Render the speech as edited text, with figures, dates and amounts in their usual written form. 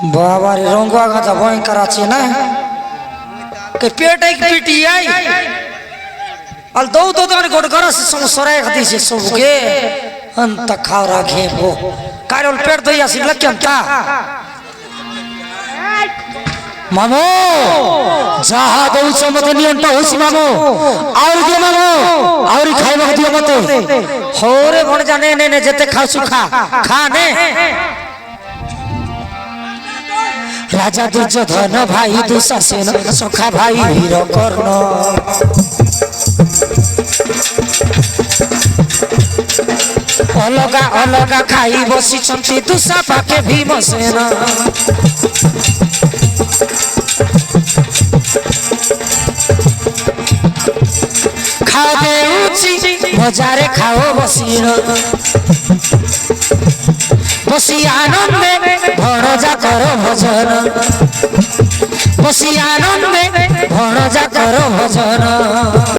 बाबा रे रंगवा गाता भयंकर আছে না के पेट एक पीटी आई अल दो दो तो गोड़ कर से समसराय खाती से सबके अंत खावरा घेबो कारल पेट दई आसी लक्यंता मामो जहा दउछ मते नियंता होसी मामो और दे मामो और खाइबा दियो मते होरे भण जाने ने ने जते खासु खा खा ने राजा दुर्योधन भाई दुशासन सखा भाई वीर कर्ण अलगा अलगा खाई बसी दुशा पाके भीमसेन खादे उची बजारे खाओ बसीन बसी आनंदे भणजा कर भजन बसी आनंदे भणजा कर भजन